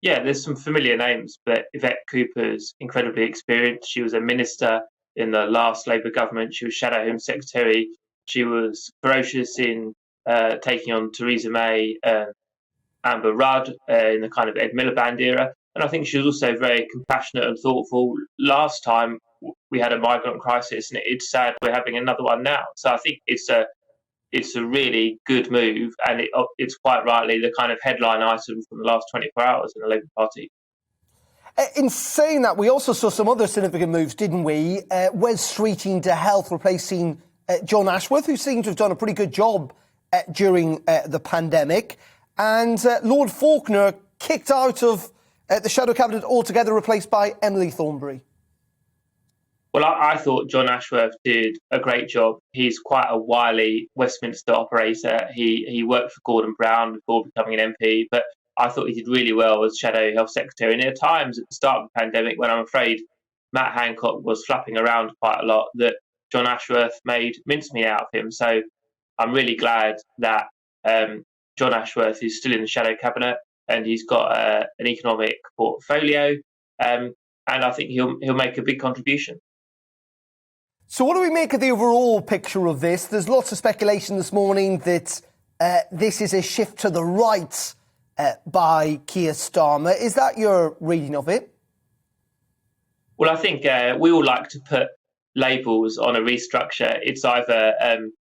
Yeah, there's some familiar names, but Yvette Cooper's incredibly experienced. She was a minister in the last Labour government. She was Shadow Home Secretary. She was ferocious in taking on Theresa May, Amber Rudd in the kind of Ed Miliband era. And I think she was also very compassionate and thoughtful. Last time we had a migrant crisis, and it's sad we're having another one now. So I think it's a really good move, and it's quite rightly the kind of headline item from the last 24 hours in the Labour Party. In saying that, we also saw some other significant moves, didn't we? Wes Streeting to Health replacing John Ashworth, who seemed to have done a pretty good job during the pandemic. And Lord Faulkner kicked out of the Shadow Cabinet altogether, replaced by Emily Thornberry. Well, I thought John Ashworth did a great job. He's quite a wily Westminster operator. He worked for Gordon Brown before becoming an MP, but I thought he did really well as Shadow Health Secretary. And there are times at the start of the pandemic when I'm afraid Matt Hancock was flapping around quite a lot, that John Ashworth made mincemeat out of him. So I'm really glad that John Ashworth is still in the Shadow Cabinet, and he's got an economic portfolio, and I think he'll make a big contribution. So what do we make of the overall picture of this? There's lots of speculation this morning that this is a shift to the right by Keir Starmer. Is that your reading of it? Well, I think we all like to put labels on a restructure. It's either,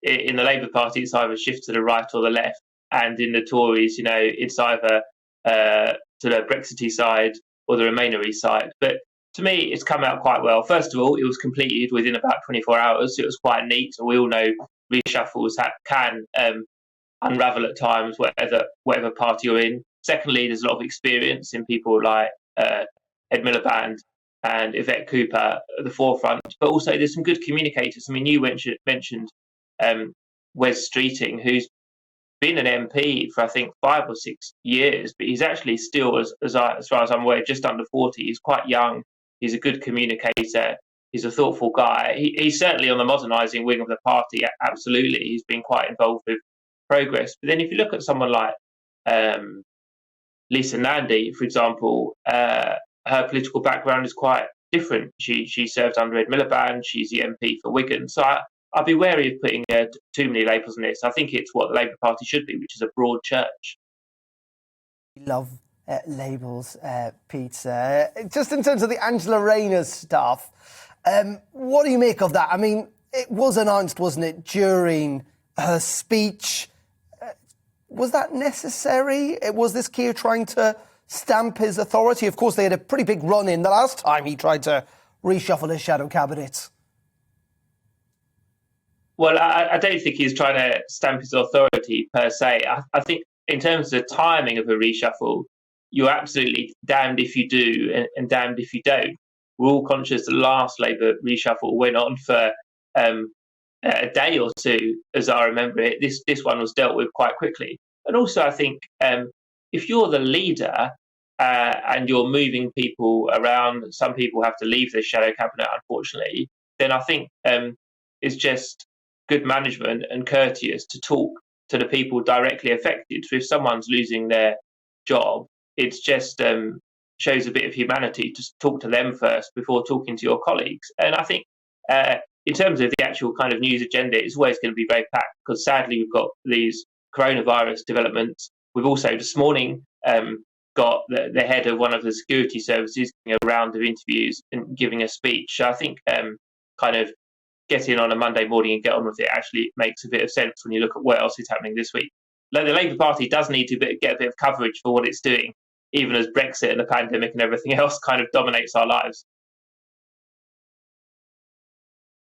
in the Labour Party, it's either shift to the right or the left. And in the Tories, it's either to the Brexity side or the Remainery side. But to me, it's come out quite well. First of all, it was completed within about 24 hours. So it was quite neat. We all know reshuffles can unravel at times, whatever party you're in. Secondly, there's a lot of experience in people like Ed Miliband and Yvette Cooper at the forefront. But also, there's some good communicators. I mean, you mentioned Wes Streeting, who's been an MP for, I think, 5 or 6 years, but he's actually still, as far as I'm aware, just under 40. He's quite young. He's a good communicator. He's a thoughtful guy. He's certainly on the modernising wing of the party, absolutely. He's been quite involved with progress. But then if you look at someone like Lisa Nandy, for example, her political background is quite different. She served under Ed Miliband. She's the MP for Wigan. So I'd be wary of putting too many labels on this. I think it's what the Labour Party should be, which is a broad church. Love labels, Pete. Just in terms of the Angela Rayner stuff, what do you make of that? I mean, it was announced, wasn't it, during her speech? Was that necessary? Was this Keir trying to stamp his authority? Of course, they had a pretty big run-in the last time he tried to reshuffle his shadow cabinet. Well, I don't think he's trying to stamp his authority per se. I think in terms of the timing of a reshuffle, you're absolutely damned if you do and damned if you don't. We're all conscious the last Labour reshuffle went on for a day or two, as I remember it. This one was dealt with quite quickly. And also, I think if you're the leader and you're moving people around, some people have to leave the shadow cabinet, unfortunately, then I think it's just good management and courteous to talk to the people directly affected. So if someone's losing their job, it's just shows a bit of humanity to talk to them first before talking to your colleagues. And I think in terms of the actual kind of news agenda, it's always going to be very packed because sadly we've got these coronavirus developments. We've also this morning got the head of one of the security services giving a round of interviews and giving a speech. So I think kind of get in on a Monday morning and get on with it actually makes a bit of sense when you look at what else is happening this week. Like the Labour Party does need to get a bit of coverage for what it's doing, even as Brexit and the pandemic and everything else kind of dominates our lives.